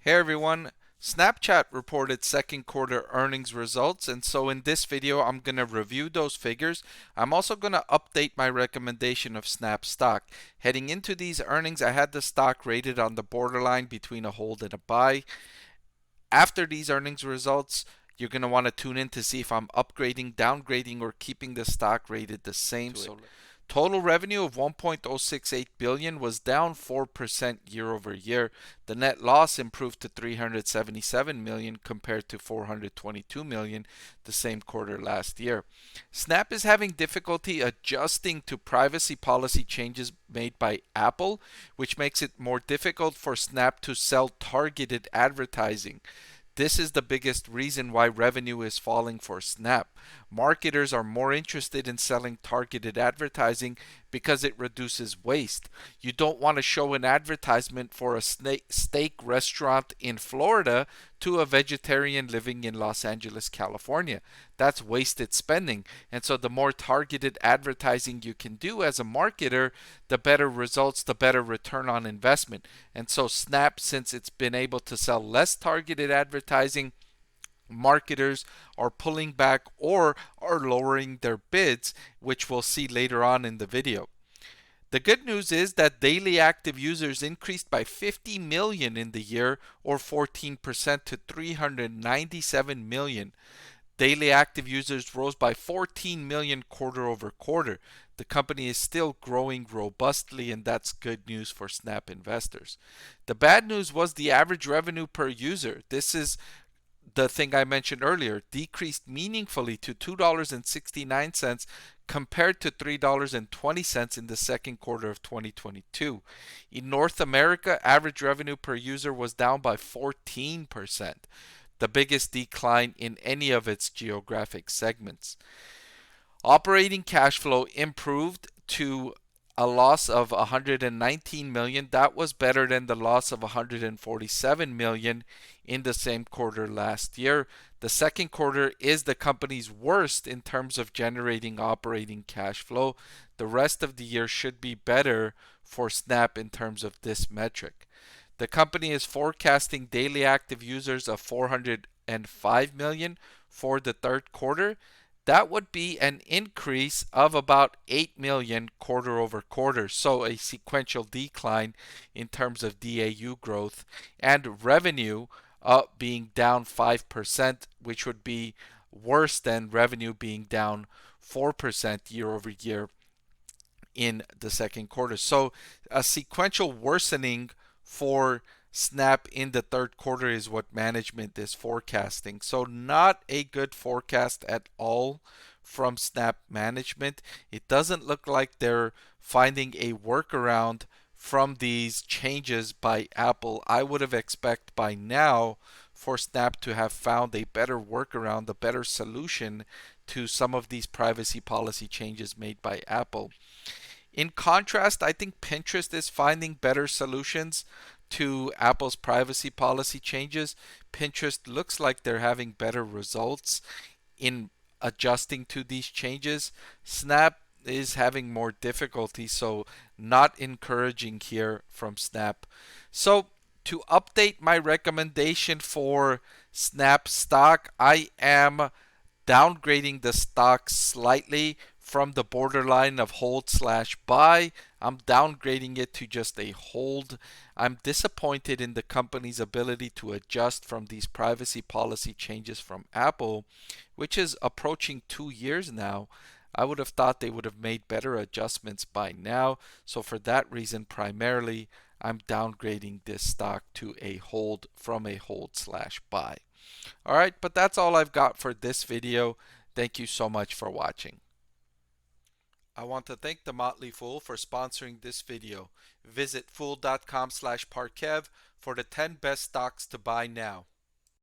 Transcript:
Hey everyone, Snapchat reported second quarter earnings results, and so in this video I'm going to review those figures. I'm also going to update my recommendation of Snap stock. Heading into these earnings, I had the stock rated on the borderline between a hold and a buy. After these earnings results, you're going to want to tune in to see if I'm upgrading, downgrading, or keeping the stock rated the same. Total revenue of 1.068 billion was down 4% year over year. The net loss improved to 377 million compared to 422 million the same quarter last year. Snap is having difficulty adjusting to privacy policy changes made by Apple, which makes it more difficult for Snap to sell targeted advertising. This is the biggest reason why revenue is falling for Snap. Marketers are more interested in selling targeted advertising because it reduces waste. You don't want to show an advertisement for a steak restaurant in Florida to a vegetarian living in Los Angeles, California. That's wasted spending. And so the more targeted advertising you can do as a marketer, the better results, the better return on investment. And so Snap, since it's been able to sell less targeted advertising, marketers are pulling back or are lowering their bids, which we'll see later on in the video. The good news is that daily active users increased by 50 million in the year, or 14% to 397 million. Daily active users rose by 14 million quarter over quarter. The company is still growing robustly, and that's good news for Snap investors. The bad news was the average revenue per user. This is the thing I mentioned earlier, decreased meaningfully to $2.69 compared to $3.20 in the second quarter of 2022. In North America, average revenue per user was down by 14%, the biggest decline in any of its geographic segments. Operating cash flow improved to a loss of 119 million. That was better than the loss of 147 million in the same quarter last year. The second quarter is the company's worst in terms of generating operating cash flow. The rest of the year should be better for Snap in terms of this metric. The company is forecasting daily active users of 405 million for the third quarter. That would be an increase of about 8 million quarter over quarter, so a sequential decline in terms of DAU growth, and revenue being down 5%, which would be worse than revenue being down 4% year over year in the second quarter. So a sequential worsening for Snap in the third quarter is what management is forecasting. So not a good forecast at all from Snap management. It doesn't look like they're finding a workaround from these changes by Apple. I would have expected by now for Snap to have found a better workaround, a better solution to some of these privacy policy changes made by Apple. In contrast, I think Pinterest is finding better solutions to Apple's privacy policy changes. Pinterest looks like they're having better results in adjusting to these changes. Snap is having more difficulty, so not encouraging here from Snap. So to update my recommendation for Snap stock, I am downgrading the stock slightly from the borderline of hold/buy. I'm downgrading it to just a hold. I'm disappointed in the company's ability to adjust from these privacy policy changes from Apple, which is approaching 2 years now. I would have thought they would have made better adjustments by now. So for that reason, primarily, I'm downgrading this stock to a hold from a hold/buy. All right, but that's all I've got for this video. Thank you so much for watching. I want to thank the Motley Fool for sponsoring this video. Visit fool.com/Parkev for the 10 best stocks to buy now.